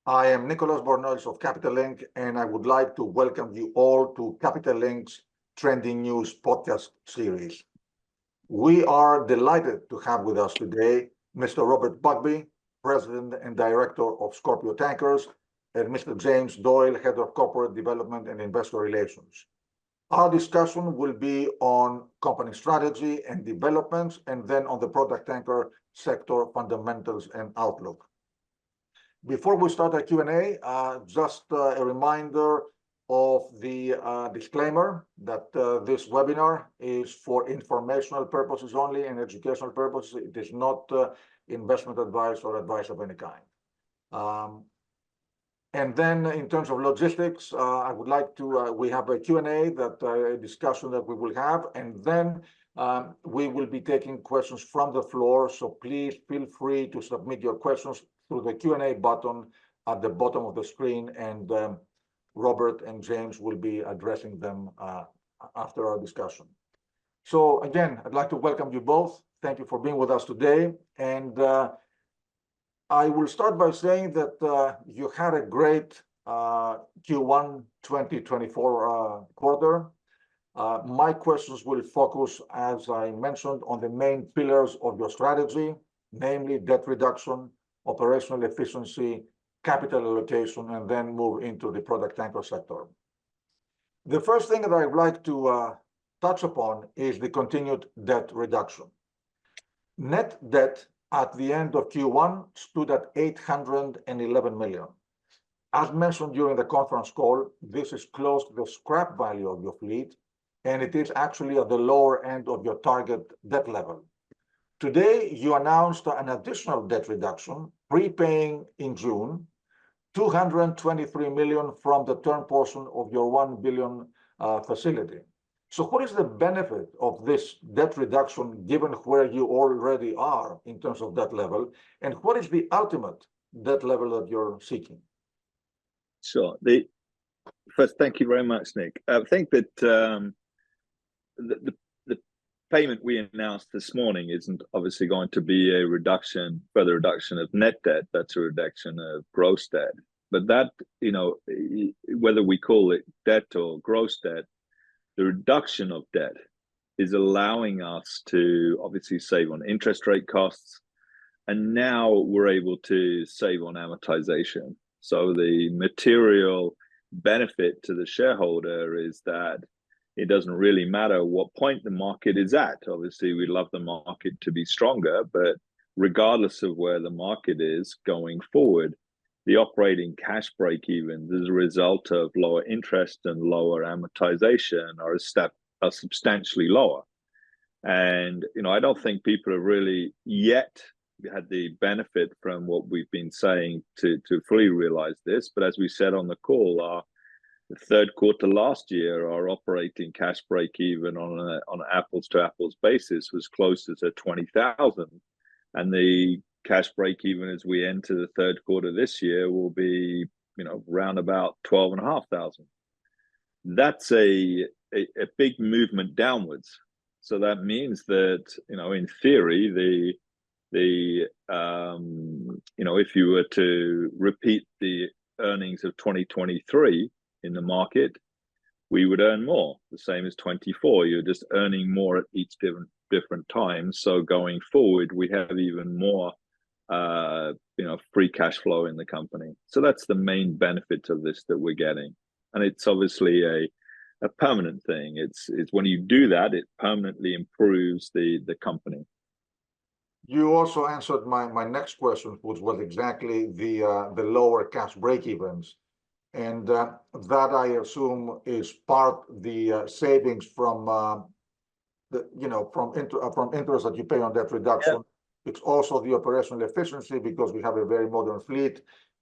I am Nicholas Bornels of Capital Link, and I would like to welcome you all to Capital Link's Trending News podcast series. We are delighted to have with us today Mr. Robert Bugbee, President and Director of Scorpio Tankers, and Mr. James Doyle, Head of Corporate Development and Investor Relations. Our discussion will be on company strategy and developments, and then on the product tanker sector fundamentals and outlook. Before we start our Q&A, just a reminder of the disclaimer that this webinar is for informational purposes only and educational purposes. It is not investment advice or advice of any kind. And then in terms of logistics, I would like to, we have a Q&A, a discussion that we will have, and then we will be taking questions from the floor. So please feel free to submit your questions through the Q&A button at the bottom of the screen, and Robert and James will be addressing them after our discussion. So again, I'd like to welcome you both. Thank you for being with us today. And I will start by saying that you had a great Q1 2024 quarter. My questions will focus, as I mentioned, on the main pillars of your strategy, namely debt reduction, operational efficiency, capital allocation, and then move into the product tanker sector. The first thing that I'd like to touch upon is the continued debt reduction. Net debt at the end of Q1 stood at $811 million. As mentioned during the conference call, this is close to the scrap value of your fleet, and it is actually at the lower end of your target debt level. Today, you announced an additional debt reduction, prepaying in June $223 million from the term portion of your $1 billion facility. So what is the benefit of this debt reduction given where you already are in terms of debt level, and what is the ultimate debt level that you're seeking? Sure. First, thank you very much, Nick. I think that the payment we announced this morning isn't obviously going to be a further reduction of net debt. That's a reduction of gross debt. But that, whether we call it debt or gross debt, the reduction of debt is allowing us to obviously save on interest rate costs, and now we're able to save on amortization. So the material benefit to the shareholder is that it doesn't really matter what point the market is at. Obviously, we love the market to be stronger, but regardless of where the market is going forward, the operating cash break-even as a result of lower interest and lower amortization are substantially lower. And I don't think people have really yet had the benefit from what we've been saying to fully realize this. But as we said on the call, the third quarter last year, our operating cash break-even on an apples-to-apples basis was closer to 20,000, and the cash break-even as we enter the third quarter this year will be, around about 12,500. That's a big movement downwards. So that means that, in theory, if you were to repeat the earnings of 2023 in the market, we would earn more, the same as 24. You're just earning more at each different time. So going forward, we have even more free cash flow in the company. So that's the main benefit of this that we're getting. And it's obviously a permanent thing. It's when you do that, it permanently improves the company. You also answered my next question, which was exactly the lower cash break-evens. And that I assume is part the savings from interest that you pay on debt reduction. Yeah. It's also the operational efficiency because we have a very modern fleet,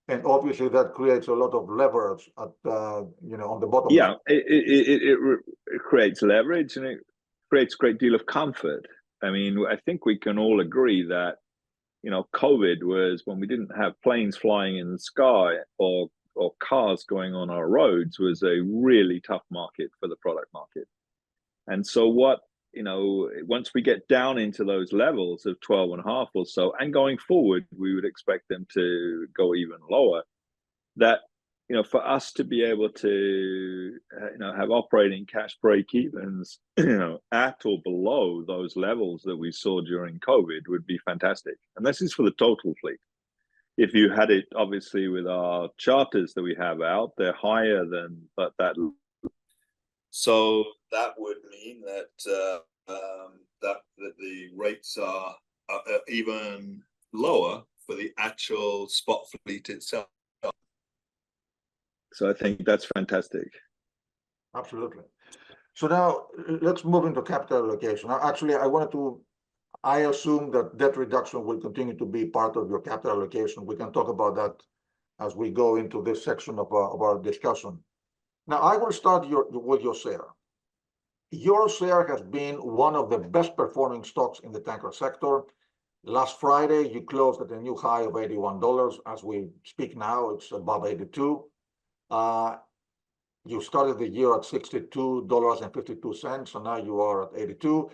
and obviously that creates a lot of leverage at on the bottom. Yeah, it creates leverage, and it creates a great deal of comfort. I mean, I think we can all agree that COVID was when we didn't have planes flying in the sky or cars going on our roads, was a really tough market for the product market. And so once we get down into those levels of 12.5 or so, and going forward, we would expect them to go even lower. that, for us to be able to, have operating cash break evens, at or below those levels that we saw during COVID would be fantastic. And this is for the total fleet. If you had it, obviously, with our charters that we have out, they're higher than that. So that would mean that that the rates are even lower for the actual spot fleet itself. So I think that's fantastic. Absolutely. So now let's move into capital allocation. Actually, I assume that debt reduction will continue to be part of your capital allocation. We can talk about that as we go into this section of our discussion. Now, I will start with your share. Your share has been one of the best performing stocks in the tanker sector. Last Friday, you closed at a new high of $81. As we speak now, it's above 82. You started the year at $62.52, and now you are at 82.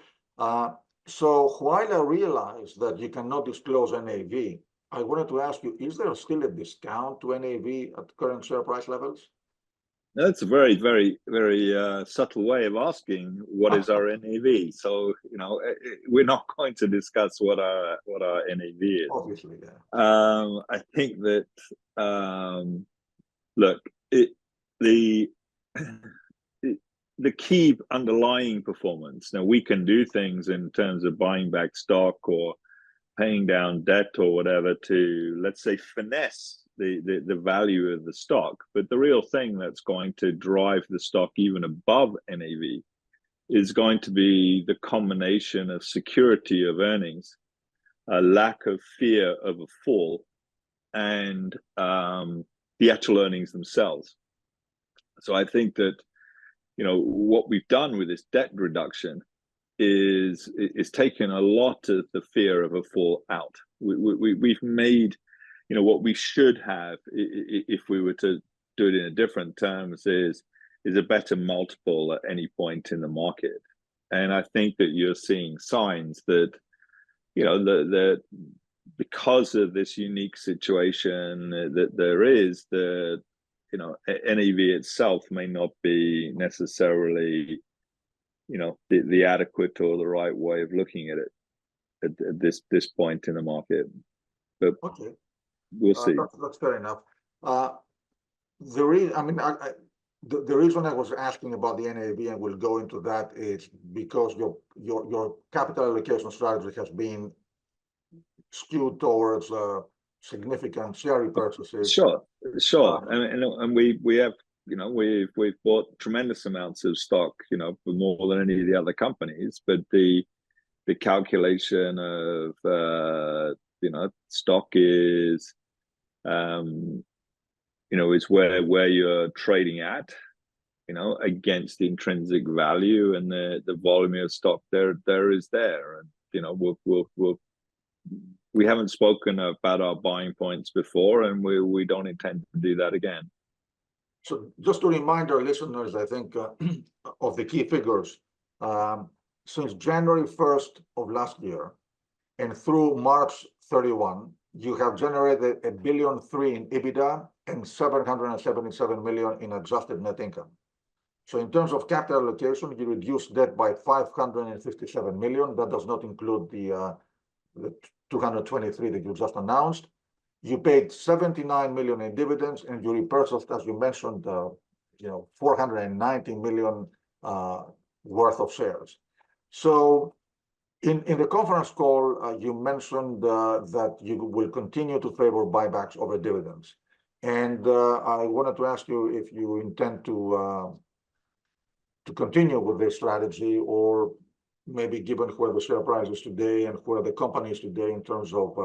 So while I realize that you cannot disclose NAV, I wanted to ask you, is there still a discount to NAV at current share price levels? That's a very, very, very subtle way of asking what is our NAV. So, we're not going to discuss what our NAV is. Obviously, yeah. I think that, look, the key underlying performance. Now, we can do things in terms of buying back stock or paying down debt or whatever to, let's say, finesse the value of the stock. But the real thing that's going to drive the stock even above NAV is going to be the combination of security of earnings, a lack of fear of a fall, and the actual earnings themselves. So I think that, what we've done with this debt reduction is taken a lot of the fear of a fall out. We've made, what we should have, if we were to do it in a different terms, is a better multiple at any point in the market. And I think that you're seeing signs that, that because of this unique situation that there is, the NAV itself may not be necessarily, the adequate or the right way of looking at it at this point in the market. But okay, we'll see. That's fair enough. The reason I was asking about the NAV, and we'll go into that, is because your capital allocation strategy has been skewed towards significant share repurchases. Sure. And we have, we've bought tremendous amounts of stock, for more than any of the other companies. But the calculation of stock is, is where you're trading at, against the intrinsic value, and the volume of stock there is there. And we haven't spoken about our buying points before, and we don't intend to do that again. So just to remind our listeners, I think, of the key figures, since January 1st of last year and through March 31, you have generated $1.3 billion in EBITDA and $777 million in adjusted net income. So in terms of capital allocation, you reduced debt by $557 million. That does not include the 223 that you just announced. You paid $79 million in dividends, and you repurchased, as you mentioned, $490 million worth of shares. So in the conference call, you mentioned that you will continue to favor buybacks over dividends. And I wanted to ask you if you intend to continue with this strategy, or maybe given where the share price is today and where the company is today in terms of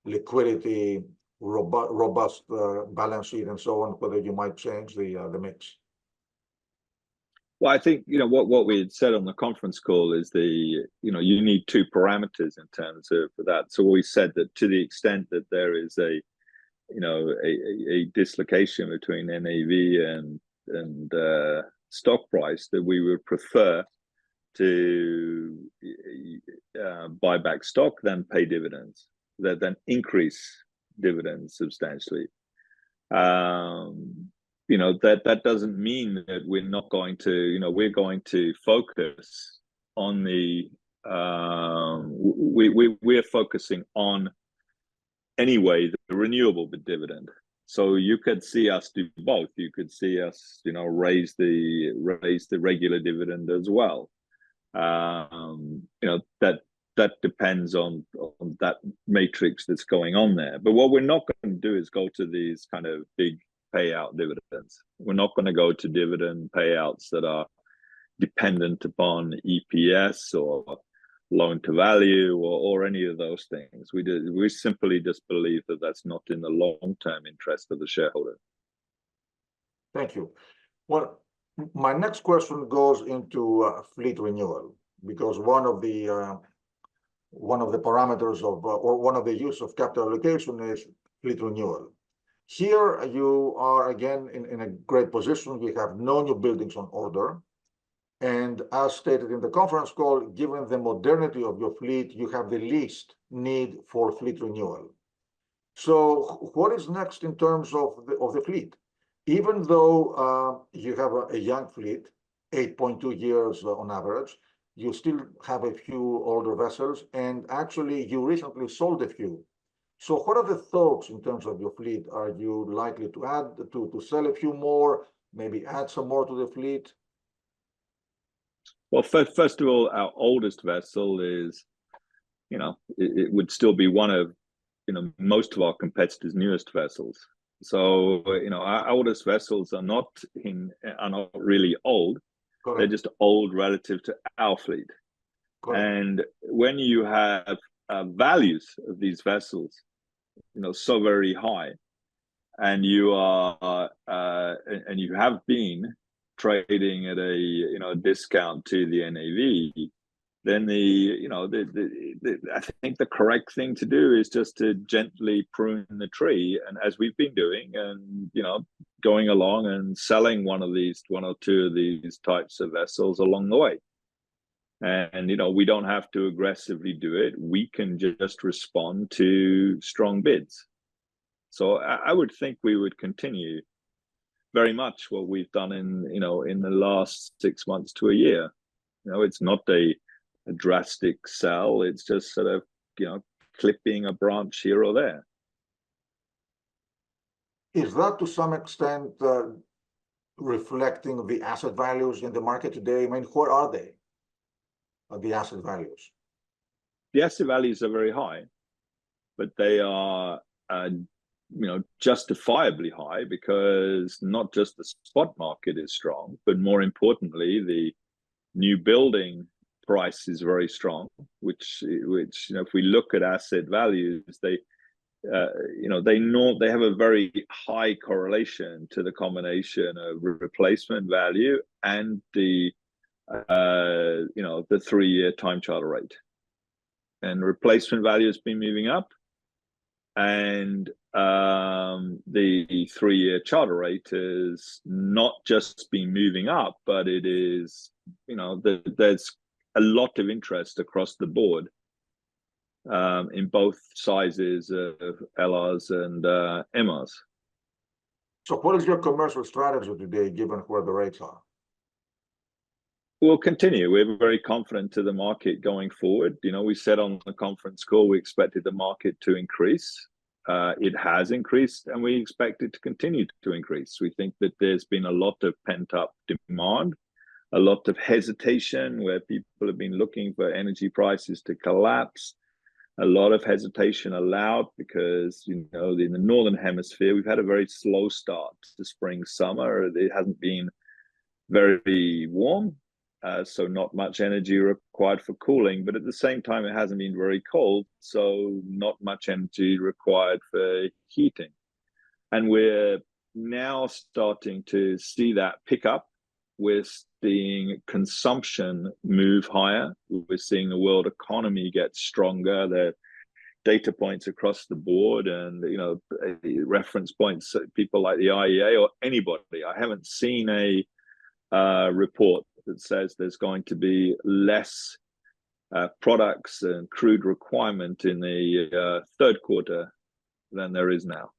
liquidity, robust balance sheet, and so on, whether you might change the mix. Well, I think, what we had said on the conference call is you need two parameters in terms of that. So we said that to the extent that there is a dislocation between NAV and stock price, that we would prefer to buy back stock than pay dividends, then increase dividends substantially. That doesn't mean that we're not going to, we're going to focus on we're focusing on anyway the renewable dividend. So you could see us do both. You could see us, raise the regular dividend as well. That depends on that matrix that's going on there. But what we're not going to do is go to these kind of big payout dividends. We're not going to go to dividend payouts that are dependent upon EPS or loan to value or any of those things. We simply just believe that that's not in the long-term interest of the shareholder. Thank you. Well, my next question goes into fleet renewal, because one of the parameters of or one of the use of capital allocation is fleet renewal. Here you are again in a great position. We have no new buildings on order. And as stated in the conference call, given the modernity of your fleet, you have the least need for fleet renewal. So what is next in terms of the fleet? Even though you have a young fleet, 8.2 years on average, you still have a few older vessels, and actually you recently sold a few. So what are the thoughts in terms of your fleet? Are you likely to add to sell a few more, maybe add some more to the fleet? Well, first of all, our oldest vessel is, it would still be one of, most of our competitors' newest vessels. So, our oldest vessels are not really old. Correct. They're just old relative to our fleet. Correct. And when you have values of these vessels, so very high, and you are and you have been trading at a discount to the NAV, then I think the correct thing to do is just to gently prune the tree, and as we've been doing, and going along and selling one or two of these types of vessels along the way. And we don't have to aggressively do it. We can just respond to strong bids. So I would think we would continue very much what we've done in the last 6 months to a year. It's not a drastic sell. It's just sort of clipping a branch here or there. Is that to some extent reflecting the asset values in the market today? I mean, where are they? The asset values. The asset values are very high, but they are justifiably high, because not just the spot market is strong, but more importantly, the new building price is very strong, which if we look at asset values, they have a very high correlation to the combination of replacement value and the 3-year time charter rate. And replacement value has been moving up, and the 3-year charter rate has not just been moving up, but it is, there's a lot of interest across the board in both sizes of LRs and MRs. So what is your commercial strategy today, given where the rates are? We'll continue. We're very confident to the market going forward. We said on the conference call we expected the market to increase. It has increased, and we expect it to continue to increase. We think that there's been a lot of pent-up demand, a lot of hesitation where people have been looking for energy prices to collapse. A lot of hesitation allowed because, in the Northern Hemisphere, we've had a very slow start to spring, summer. It hasn't been very warm. So not much energy required for cooling, but at the same time, it hasn't been very cold, so not much energy required for heating. And we're now starting to see that pick up. We're seeing consumption move higher. We're seeing the world economy get stronger. There are data points across the board, and reference points, people like the IEA or anybody. I haven't seen a report that says there's going to be less products and crude requirement in the third quarter than there is now.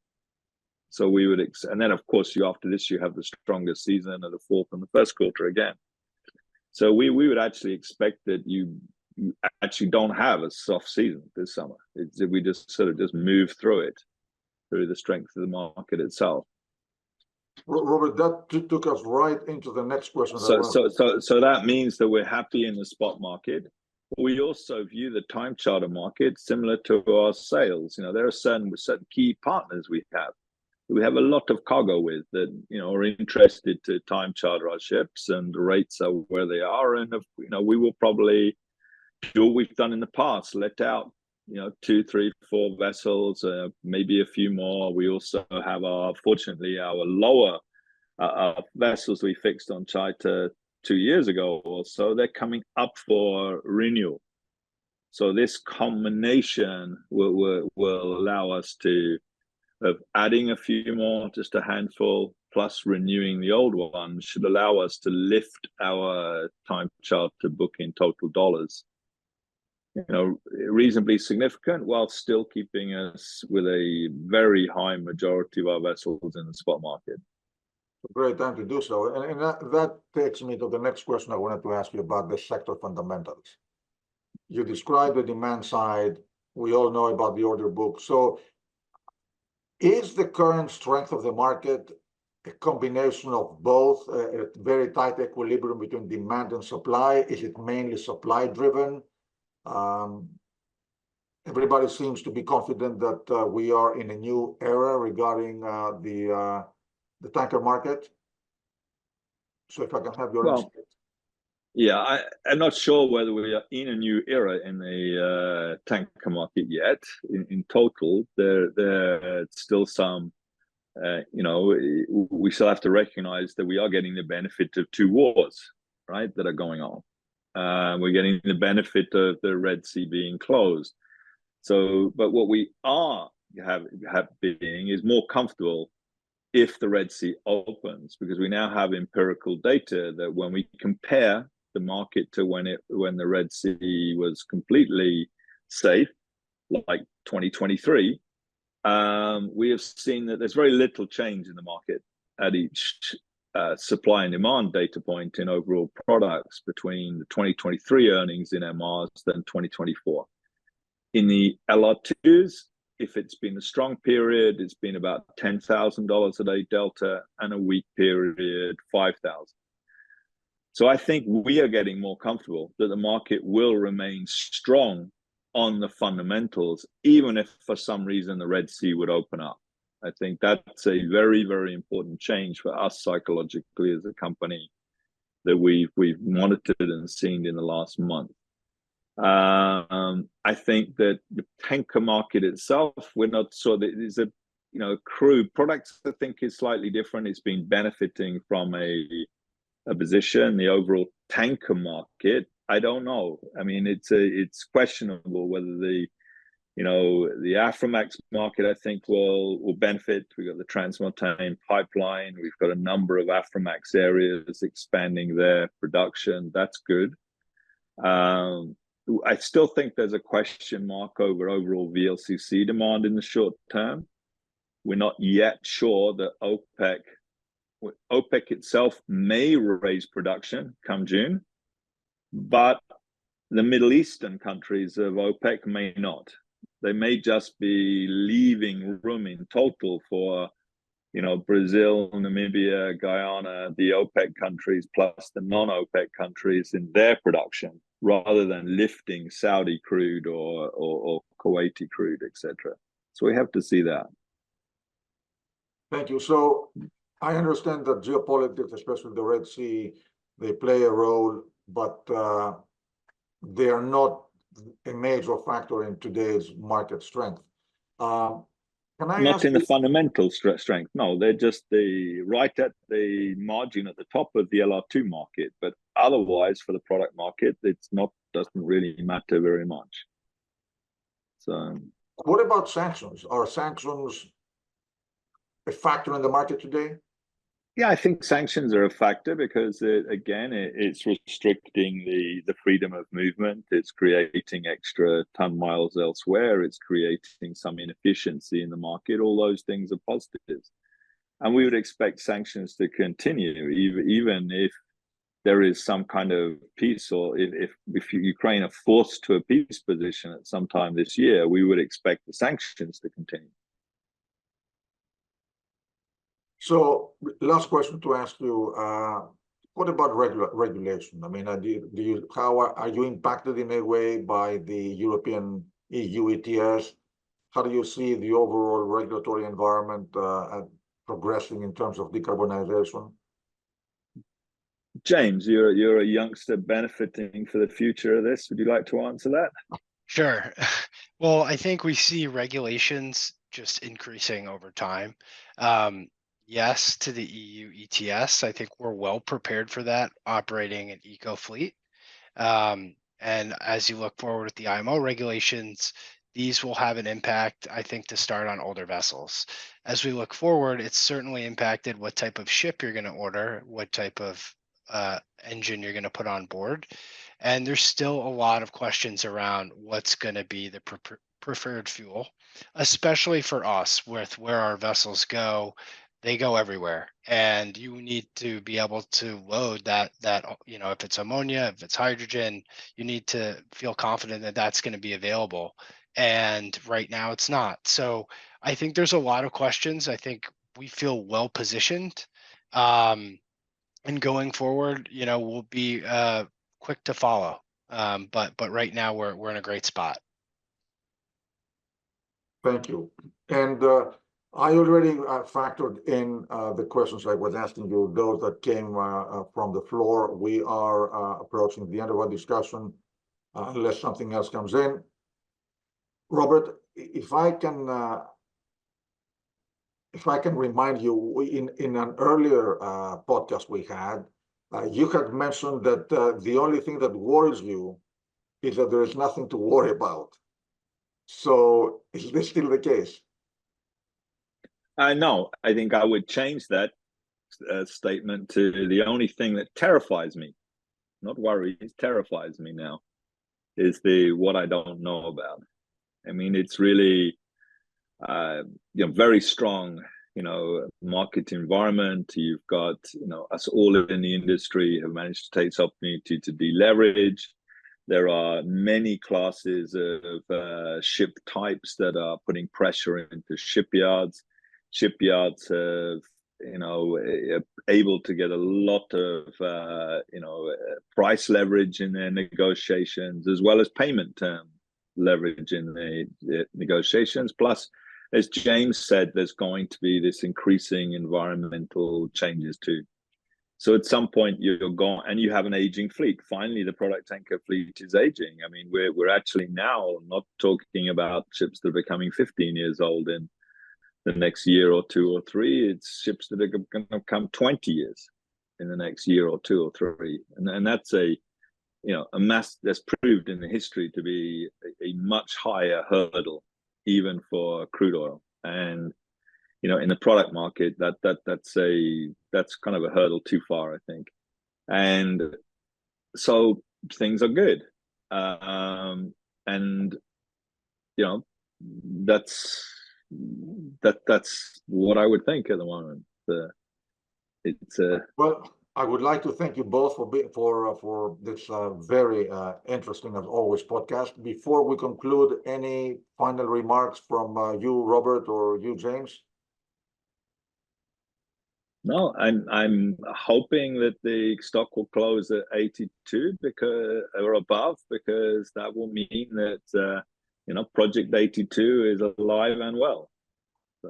So we would, and then of course after this you have the strongest season of the fourth and the first quarter again. So we would actually expect that you actually don't have a soft season this summer. We just sort of just move through it, through the strength of the market itself. Robert, that took us right into the next question. So that means that we're happy in the spot market. We also view the time charter market similar to our sales. You know, there are certain key partners we have. We have a lot of cargo with that, you know, are interested to time charter our ships, and the rates are where they are. And, you know, we will probably do what we've done in the past, let out, you know, 2, 3, 4 vessels, maybe a few more. We also have fortunately, our lower vessels we fixed on charter 2 years ago or so, they're coming up for renewal. So this combination will allow us to, of adding a few more, just a handful, plus renewing the old one, should allow us to lift our time charter book in total dollars, you know, reasonably significant, while still keeping us with a very high majority of our vessels in the spot market. A great time to do so. And that takes me to the next question I wanted to ask you about the sector fundamentals. You described the demand side. We all know about the order book. So is the current strength of the market a combination of both, a very tight equilibrium between demand and supply? Is it mainly supply driven? Everybody seems to be confident that we are in a new era regarding the tanker market. So if I can have your insight. Yeah, I'm not sure whether we are in a new era in the tanker market yet. In total, there's still some, you know, we still have to recognize that we are getting the benefit of 2 wars, right, that are going on. We're getting the benefit of the Red Sea being closed. So, but what we are being is more comfortable if the Red Sea opens, because we now have empirical data that when we compare the market to when the Red Sea was completely safe, like 2023, we have seen that there's very little change in the market at each supply and demand data point in overall products between the 2023 earnings in MRs than 2024. In the LR2s, if it's been a strong period, it's been about $10,000 a day delta, and a weak period, 5,000. So I think we are getting more comfortable that the market will remain strong on the fundamentals, even if for some reason the Red Sea would open up. I think that's a very, very important change for us psychologically as a company that we've monitored and seen in the last month. I think that the tanker market itself, we're not sure that there's a, you know, crude products, I think is slightly different. It's been benefiting from a position. The overall tanker market, I don't know. I mean, it's questionable whether the, you know, the Aframax market, I think will benefit. We've got the Trans-Montane pipeline. We've got a number of Aframax areas expanding their production. That's good. I still think there's a question mark over overall VLCC demand in the short term. We're not yet sure that OPEC itself may raise production come June, but the Middle Eastern countries of OPEC may not. They may just be leaving room in total for, you know, Brazil, Namibia, Guyana, the OPEC countries, plus the non-OPEC countries in their production, rather than lifting Saudi crude or Kuwaiti crude, etc. So we have to see that. Thank you. So I understand that geopolitics, especially the Red Sea, they play a role, but they are not a major factor in today's market strength. Can I not ask in the fundamental strength. No, they're just right at the margin at the top of the LR2 market. But otherwise, for the product market, it's not, doesn't really matter very much. So, what about sanctions? Are sanctions a factor in the market today? Yeah, I think sanctions are a factor because it's restricting the freedom of movement. It's creating extra ton miles elsewhere. It's creating some inefficiency in the market. All those things are positives. And we would expect sanctions to continue, even if there is some kind of peace, or if Ukraine are forced to a peace position at some time this year, we would expect the sanctions to continue. So, last question to ask you: what about regulation? I mean, how are you impacted in a way by the European EU ETS? How do you see the overall regulatory environment progressing in terms of decarbonization? James, you're a youngster benefiting for the future of this. Would you like to answer that? Sure. Well, I think we see regulations just increasing over time. Yes, to the EU ETS. I think we're well prepared for that, operating an eco fleet. And as you look forward with the IMO regulations, these will have an impact, I think, to start on older vessels. As we look forward, it's certainly impacted what type of ship you're going to order, what type of engine you're going to put on board. And there's still a lot of questions around what's going to be the preferred fuel, especially for us with where our vessels go. They go everywhere, and you need to be able to load that if it's ammonia, if it's hydrogen, you need to feel confident that that's going to be available. And right now it's not. So I think there's a lot of questions. I think we feel well positioned. And going forward, we'll be quick to follow. But right now we're in a great spot. Thank you. And I already factored in the questions I was asking you, those that came from the floor. We are approaching the end of our discussion, unless something else comes in. Robert, if I can remind you, in an earlier podcast we had, you had mentioned that the only thing that worries you is that there is nothing to worry about. So is this still the case? No, I think I would change that statement to the only thing that terrifies me, not worries, terrifies me now, is what I don't know about. I mean, it's really very strong, market environment. You've got, us all in the industry have managed to take this opportunity to deleverage. There are many classes of ship types that are putting pressure into shipyards. Shipyards have, able to get a lot of, price leverage in their negotiations, as well as payment term leverage in the negotiations. Plus, as James said, there's going to be this increasing environmental changes too. So at some point you're gone, and you have an aging fleet. Finally, the product tanker fleet is aging. I mean, we're actually now not talking about ships that are becoming 15 years old in the next year or two or three. It's ships that are going to come 20 years in the next year or two or three, and that's a mass that's proved in the history to be a much higher hurdle, even for crude oil. And in the product market, that's kind of a hurdle too far, I think. And so things are good, and that's what I would think at the moment. Well, I would like to thank you both for this very interesting, as always, podcast. Before we conclude, any final remarks from you, Robert, or you, James? No, I'm hoping that the stock will close at 82 or above, because that will mean that Project 82 is alive and well.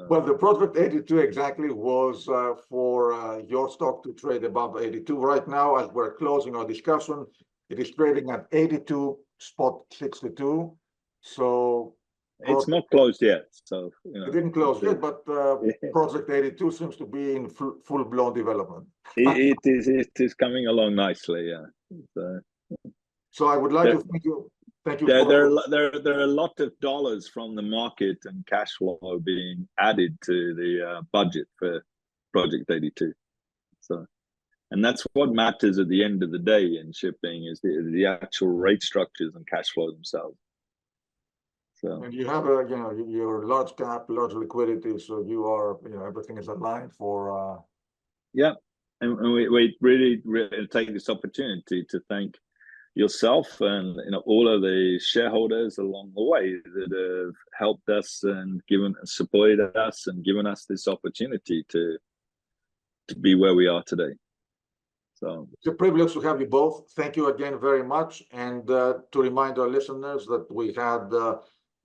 Well, the Project 82 exactly was for your stock to trade above 82. Right now, as we're closing our discussion, it is trading at 82.62. So it's not closed yet. So it didn't close yet, but Project 82 seems to be in full-blown development. It is coming along nicely, yeah. So I would like to thank you. Thank you. There are a lot of dollars from the market and cash flow being added to the budget for Project 82. So, and that's what matters at the end of the day in shipping, is the actual rate structures and cash flow themselves. So And you have a, your large cap, large liquidity, so you are, everything is aligned for, yeah, and we really take this opportunity to thank yourself and all of the shareholders along the way that have helped us and supported us and given us this opportunity to be where we are today. So it's a privilege to have you both. Thank you again very much. And to remind our listeners that we had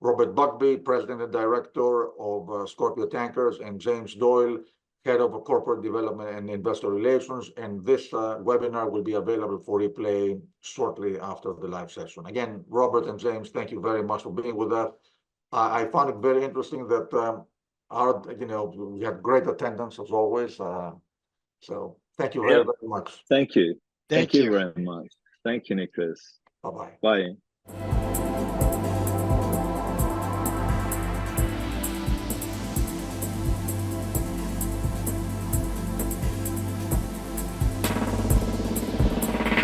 Robert Bugbee, President and Director of Scorpio Tankers, and James Doyle, Head of Corporate Development and Investor Relations. And this webinar will be available for replay shortly after the live session. Again, Robert and James, thank you very much for being with us. I found it very interesting that we had great attendance as always. So thank you very, very much. thank you. Thank you. Very much. Thank you, Nicholas. Bye-bye. Bye.